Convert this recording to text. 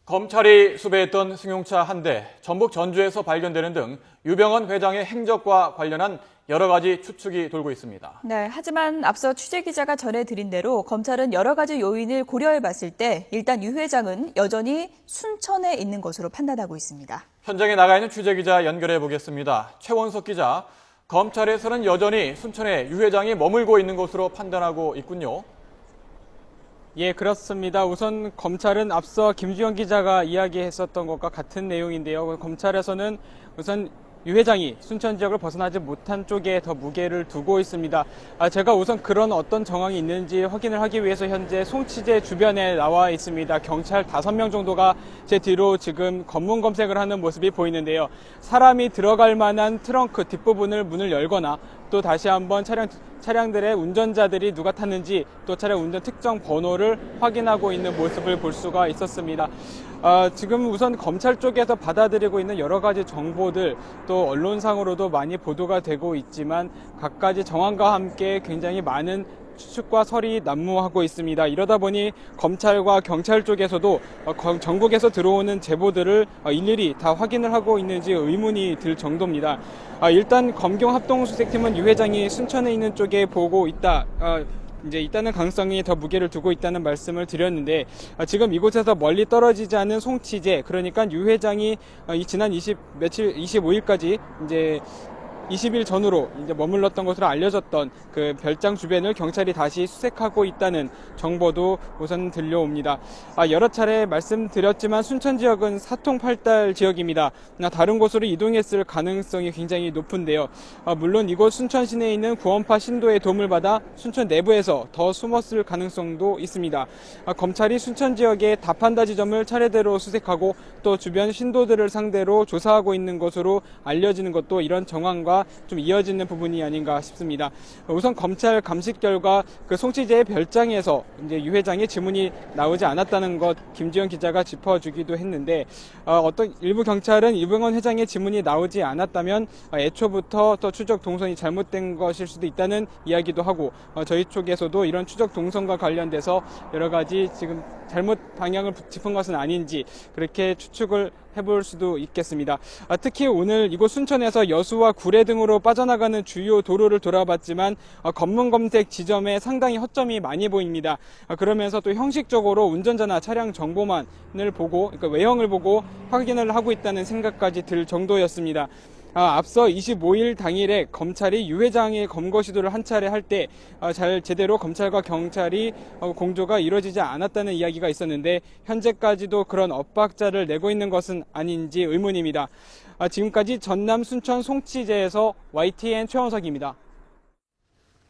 검찰이 수배했던 승용차 한 대, 전북 전주에서 발견되는 등 유병헌 회장의 행적과 관련한 여러 가지 추측이 돌고 있습니다. 네, 하지만 앞서 취재기자가 전해드린 대로 검찰은 여러 가지 요인을 고려해봤을 때 일단 유 회장은 여전히 순천에 있는 것으로 판단하고 있습니다. 현장에 나가 있는 취재기자 연결해 보겠습니다. 최원석 기자, 검찰에서는 여전히 순천에 유 회장이 머물고 있는 것으로 판단하고 있군요. 예, 그렇습니다. 우선 검찰은 앞서 김주영 기자가 이야기했었던 것과 같은 내용인데요. 검찰에서는 우선 유 회장이 순천 지역을 벗어나지 못한 쪽에 더 무게를 두고 있습니다. 제가 우선 그런 어떤 정황이 있는지 확인을 하기 위해서 현재 송치제 주변에 나와 있습니다. 경찰 5명 정도가 제 뒤로 지금 검문 검색을 하는 모습이 보이는데요. 사람이 들어갈 만한 트렁크 뒷부분을 문을 열거나 또 다시 한번 차량들의 운전자들이 누가 탔는지 또 차량 운전 특정 번호를 확인하고 있는 모습을 볼 수가 있었습니다. 지금 우선 검찰 쪽에서 받아들이고 있는 여러 가지 정보들 또 언론상으로도 많이 보도가 되고 있지만 각가지 정황과 함께 굉장히 많은 추측과 설이 난무하고 있습니다. 이러다 보니 검찰과 경찰 쪽에서도 전국에서 들어오는 제보들을 일일이 다 확인을 하고 있는지 의문이 들 정도입니다. 일단 검경 합동수색팀은 유 회장이 순천에 있는 쪽에 보고 있다. 이제 있다는 가능성이 더 무게를 두고 있다는 말씀을 드렸는데 지금 이곳에서 멀리 떨어지지 않은 송치제, 그러니까 유 회장이 지난 25일까지 이제 20일 전후로 이제 머물렀던 것으로 알려졌던 그 별장 주변을 경찰이 다시 수색하고 있다는 정보도 우선 들려옵니다. 여러 차례 말씀드렸지만 순천 지역은 사통팔달 지역입니다. 다른 곳으로 이동했을 가능성이 굉장히 높은데요. 물론 이곳 순천 시내에 있는 구원파 신도의 도움을 받아 순천 내부에서 더 숨었을 가능성도 있습니다. 검찰이 순천 지역의 다판다 지점을 차례대로 수색하고 또 주변 신도들을 상대로 조사하고 있는 것으로 알려지는 것도 이런 정황과 좀 이어지는 부분이 아닌가 싶습니다. 우선 검찰 감식 결과 그 송치제의 별장에서 이제 유 회장의 지문이 나오지 않았다는 것 김지영 기자가 짚어주기도 했는데 어떤 일부 경찰은 유병헌 회장의 지문이 나오지 않았다면 애초부터 또 추적 동선이 잘못된 것일 수도 있다는 이야기도 하고 저희 쪽에서도 이런 추적 동선과 관련돼서 여러 가지 지금 잘못 방향을 짚은 것은 아닌지 그렇게 추측을 해볼 수도 있겠습니다. 특히 오늘 이곳 순천에서 여수와 구례 등으로 빠져나가는 주요 도로를 돌아봤지만 검문 검색 지점에 상당히 허점이 많이 보입니다. 그러면서 또 형식적으로 운전자나 차량 정보만을 보고, 그러니까 외형을 보고 확인을 하고 있다는 생각까지 들 정도였습니다. 앞서 25일 당일에 검찰이 유 회장의 검거 시도를 한 차례 할 때 제대로 검찰과 경찰이 공조가 이루어지지 않았다는 이야기가 있었는데 현재까지도 그런 엇박자를 내고 있는 것은 아닌지 의문입니다. 지금까지 전남 순천 송치제에서 YTN 최원석입니다.